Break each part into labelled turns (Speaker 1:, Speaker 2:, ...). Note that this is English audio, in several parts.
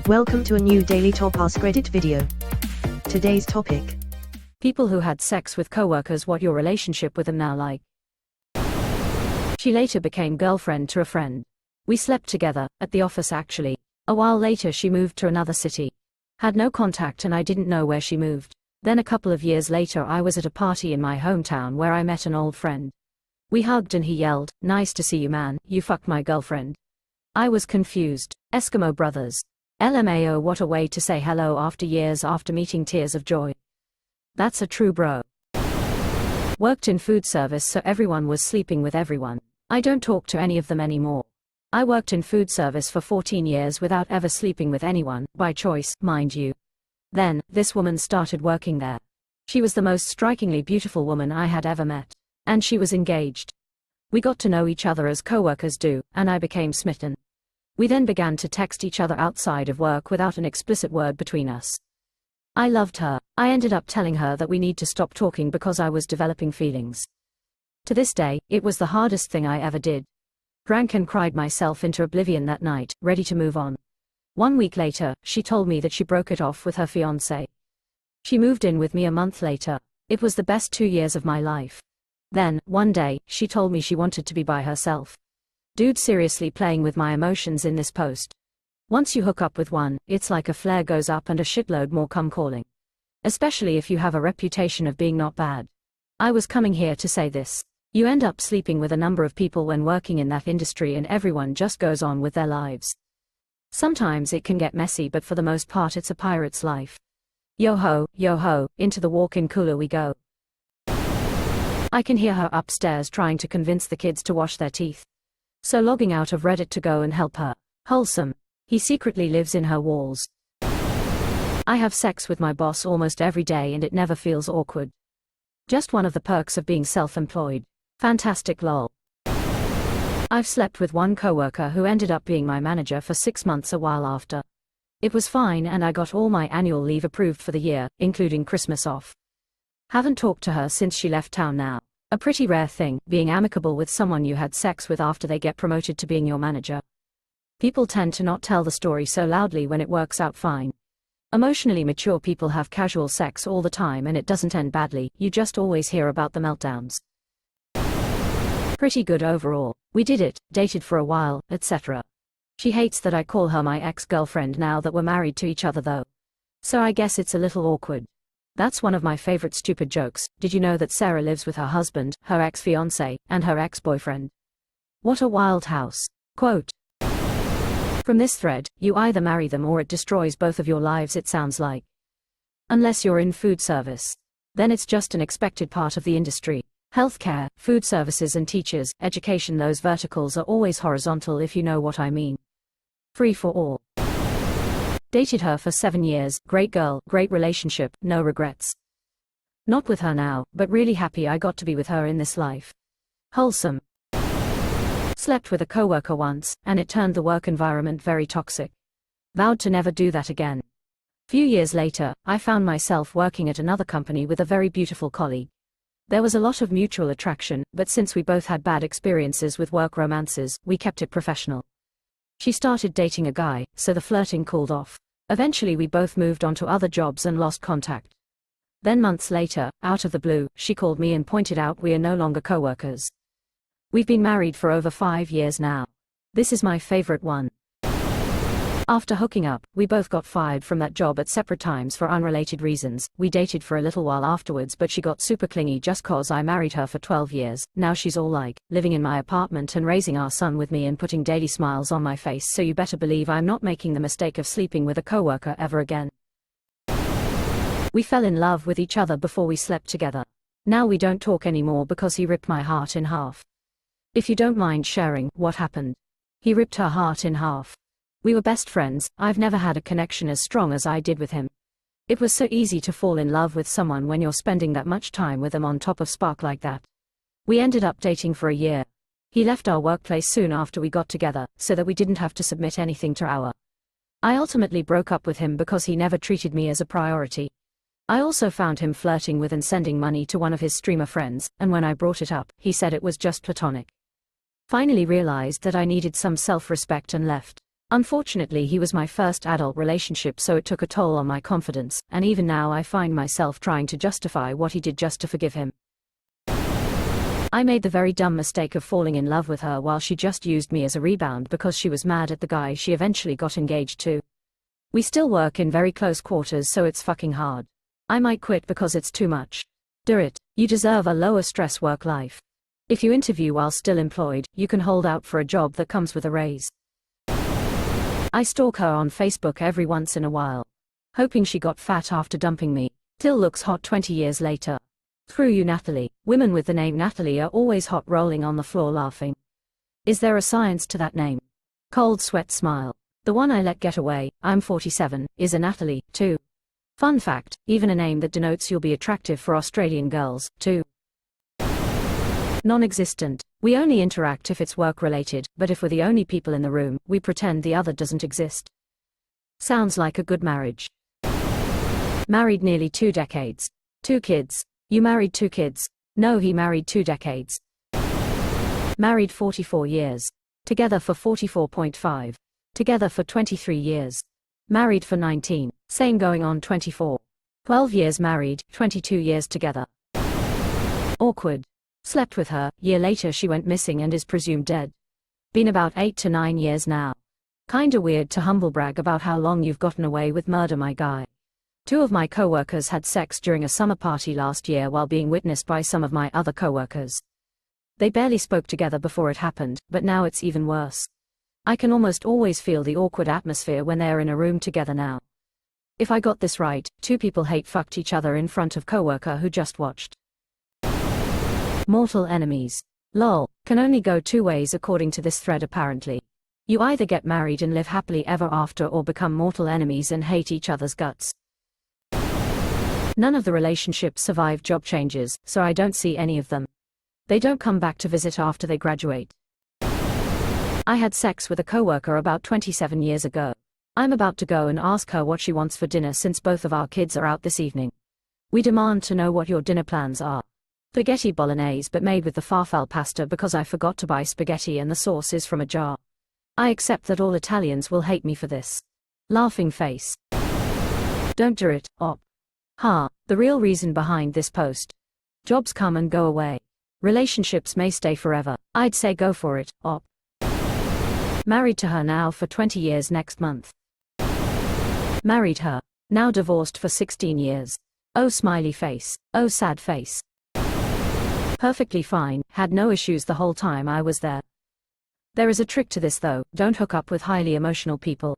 Speaker 1: Welcome to a new Daily Top Askreddit video. Today's topic:
Speaker 2: people who had sex with coworkers. What your relationship with them now like? She later became girlfriend to a friend. We slept together, at the office actually. A while later she moved to another city. Had no contact and I didn't know where she moved. Then a couple of years later I was at a party in my hometown where I met an old friend. We hugged and he yelled, "Nice to see you, man, you fucked my girlfriend." I was confused. Eskimo brothers. LMAO, what a way to say hello after years after meeting. Tears of joy. That's a true bro. Worked in food service, so everyone was sleeping with everyone. I don't talk to any of them anymore. I worked in food service for 14 years without ever sleeping with anyone, by choice, mind you. Then, this woman started working there. She was the most strikingly beautiful woman I had ever met. And she was engaged. We got to know each other as coworkers do, and I became smitten. We then began to text each other outside of work without an explicit word between us. I loved her. I ended up telling her that we need to stop talking because I was developing feelings. To this day, it was the hardest thing I ever did. Drank and cried myself into oblivion that night, ready to move on. 1 week later, she told me that she broke it off with her fiancé. She moved in with me a month later. It was the best 2 years of my life. Then, one day, she told me she wanted to be by herself. Dude, seriously playing with my emotions in this post. Once you hook up with one, it's like a flare goes up and a shitload more come calling. Especially if you have a reputation of being not bad. I was coming here to say this. You end up sleeping with a number of people when working in that industry and everyone just goes on with their lives. Sometimes it can get messy, but for the most part it's a pirate's life. Yo ho, into the walk-in cooler we go. I can hear her upstairs trying to convince the kids to wash their teeth. So logging out of Reddit to go and help her. Wholesome. He secretly lives in her walls. I have sex with my boss almost every day and it never feels awkward. Just one of the perks of being self-employed. Fantastic lol. I've slept with one coworker who ended up being my manager for 6 months a while after. It was fine and I got all my annual leave approved for the year, including Christmas off. Haven't talked to her since she left town now. A pretty rare thing, being amicable with someone you had sex with after they get promoted to being your manager. People tend to not tell the story so loudly when it works out fine. Emotionally mature people have casual sex all the time and it doesn't end badly, you just always hear about the meltdowns. Pretty good overall. We did it, dated for a while, etc. She hates that I call her my ex-girlfriend now that we're married to each other though. So I guess it's a little awkward. That's one of my favorite stupid jokes. Did you know that Sarah lives with her husband, her ex-fiancé, and her ex-boyfriend? What a wild house. Quote. From this thread, you either marry them or it destroys both of your lives, it sounds like. Unless you're in food service. Then it's just an expected part of the industry. Healthcare, food services and teachers, education, those verticals are always horizontal if you know what I mean. Free for all. Dated her for 7 years, great girl, great relationship, no regrets. Not with her now, but really happy I got to be with her in this life. Wholesome. Slept with a coworker once, and it turned the work environment very toxic. Vowed to never do that again. Few years later, I found myself working at another company with a very beautiful colleague. There was a lot of mutual attraction, but since we both had bad experiences with work romances, we kept it professional. She started dating a guy, so the flirting cooled off. Eventually we both moved on to other jobs and lost contact. Then months later, out of the blue, she called me and pointed out we are no longer coworkers. We've been married for over 5 years now. This is my favorite one. After hooking up, we both got fired from that job at separate times for unrelated reasons. We dated for a little while afterwards, but she got super clingy just cause I married her for 12 years. Now she's all like, living in my apartment and raising our son with me and putting daily smiles on my face, so you better believe I'm not making the mistake of sleeping with a coworker ever again. We fell in love with each other before we slept together. Now we don't talk anymore because he ripped my heart in half. If you don't mind sharing, what happened? He ripped her heart in half. We were best friends. I've never had a connection as strong as I did with him. It was so easy to fall in love with someone when you're spending that much time with them on top of spark like that. We ended up dating for a year. He left our workplace soon after we got together, so that we didn't have to submit anything to our. I ultimately broke up with him because he never treated me as a priority. I also found him flirting with and sending money to one of his streamer friends, and when I brought it up, he said it was just platonic. Finally realized that I needed some self-respect and left. Unfortunately, he was my first adult relationship, so it took a toll on my confidence, and even now I find myself trying to justify what he did just to forgive him. I made the very dumb mistake of falling in love with her while she just used me as a rebound because she was mad at the guy she eventually got engaged to. We still work in very close quarters, so it's fucking hard. I might quit because it's too much. Do it. You deserve a lower stress work life. If you interview while still employed, you can hold out for a job that comes with a raise. I stalk her on Facebook every once in a while, hoping she got fat after dumping me. Still looks hot 20 years later. Screw you, Natalie. Women with the name Natalie are always hot, rolling on the floor laughing. Is there a science to that name? Cold sweat smile. The one I let get away, I'm 47, is a Natalie, too. Fun fact, even a name that denotes you'll be attractive for Australian girls, too. Non-existent. We only interact if it's work-related, but if we're the only people in the room, we pretend the other doesn't exist. Sounds like a good marriage. Married nearly 2 decades. 2 kids. You married 2 kids. No, he married 2 decades. Married 44 years. Together for 44.5. Together for 23 years. Married for 19. Same going on 24. 12 years married, 22 years together. Awkward. Slept with her, year later she went missing and is presumed dead. Been about 8 to 9 years now. Kinda weird to humble brag about how long you've gotten away with murder, my guy. 2 of my coworkers had sex during a summer party last year while being witnessed by some of my other coworkers. They barely spoke together before it happened, but now it's even worse. I can almost always feel the awkward atmosphere when they're in a room together now. If I got this right, 2 people hate-fucked each other in front of coworker who just watched. Mortal enemies. Lol. Can only go 2 ways according to this thread apparently. You either get married and live happily ever after or become mortal enemies and hate each other's guts. None of the relationships survive job changes, so I don't see any of them. They don't come back to visit after they graduate. I had sex with a coworker about 27 years ago. I'm about to go and ask her what she wants for dinner since both of our kids are out this evening. We demand to know what your dinner plans are. Spaghetti bolognese, but made with the farfalle pasta because I forgot to buy spaghetti and the sauce is from a jar. I accept that all Italians will hate me for this. Laughing face. Don't do it, op. Ha, the real reason behind this post. Jobs come and go away. Relationships may stay forever. I'd say go for it, op. Married to her now for 20 years next month. Married her. Now divorced for 16 years. Oh smiley face. Oh sad face. Perfectly fine, had no issues the whole time I was there. There is a trick to this though, don't hook up with highly emotional people.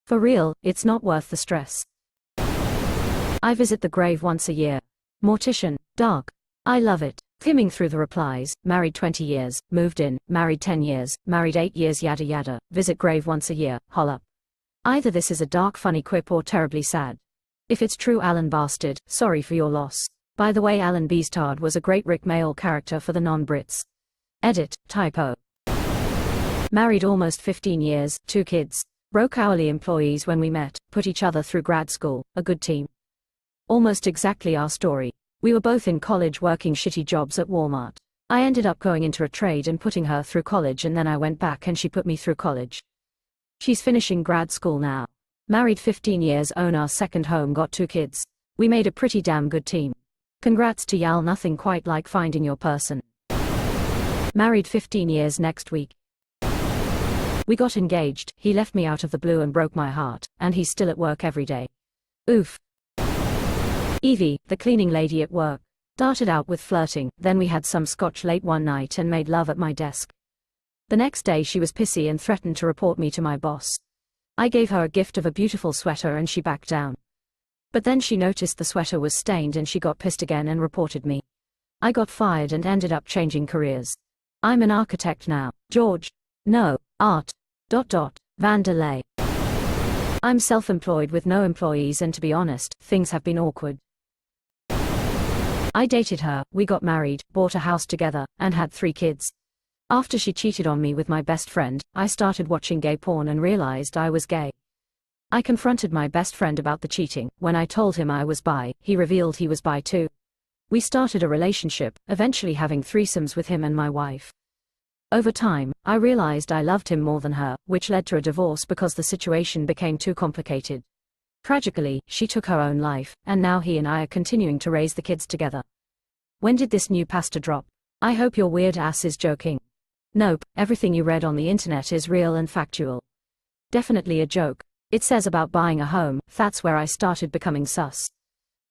Speaker 2: For real, it's not worth the stress. I visit the grave once a year. Mortician, dark. I love it. Skimming through the replies, married 20 years, moved in, married 10 years, married 8 years, yada yada, visit grave once a year, hol up. Either this is a dark funny quip or terribly sad. If it's true, Alan bastard, sorry for your loss. By the way, Alan Beastard was a great Rick Mayall character for the non-Brits. Edit, typo. Married almost 15 years, 2 kids. Broke hourly employees when we met, put each other through grad school, a good team. Almost exactly our story. We were both in college working shitty jobs at Walmart. I ended up going into a trade and putting her through college, and then I went back and she put me through college. She's finishing grad school now. Married 15 years, own our second home, got 2 kids. We made a pretty damn good team. Congrats to y'all, nothing quite like finding your person. Married 15 years next week. We got engaged, he left me out of the blue and broke my heart, and he's still at work every day. Oof. Evie, the cleaning lady at work. Started out with flirting, then we had some scotch late one night and made love at my desk. The next day she was pissy and threatened to report me to my boss. I gave her a gift of a beautiful sweater and she backed down. But then she noticed the sweater was stained and she got pissed again and reported me. I got fired and ended up changing careers. I'm an architect now. George. No, Art. Vanderlei. I'm self-employed with no employees, and to be honest, things have been awkward. I dated her, we got married, bought a house together, and had 3 kids. After she cheated on me with my best friend, I started watching gay porn and realized I was gay. I confronted my best friend about the cheating. When I told him I was bi, he revealed he was bi too. We started a relationship, eventually having threesomes with him and my wife. Over time, I realized I loved him more than her, which led to a divorce because the situation became too complicated. Tragically, she took her own life, and now he and I are continuing to raise the kids together. When did this new pastor drop? I hope your weird ass is joking. Nope, everything you read on the internet is real and factual. Definitely a joke. It says about buying a home, that's where I started becoming sus.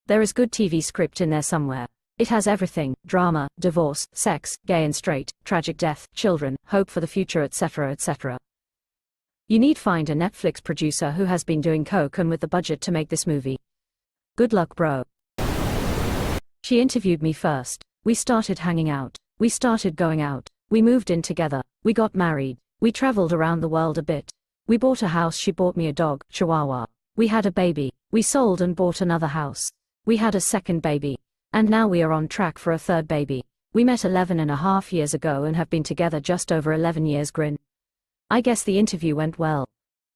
Speaker 2: There is good TV script in there somewhere. It has everything: drama, divorce, sex, gay and straight, tragic death, children, hope for the future, etc. etc. You need find a Netflix producer who has been doing coke and with the budget to make this movie. Good luck, bro. She interviewed me first. We started hanging out. We started going out. We moved in together. We got married. We traveled around the world a bit. We bought a house. She bought me a dog, Chihuahua. We had a baby. We sold and bought another house. We had a second baby. And now we are on track for a third baby. We met 11.5 years ago and have been together just over 11 years. Grin. I guess the interview went well.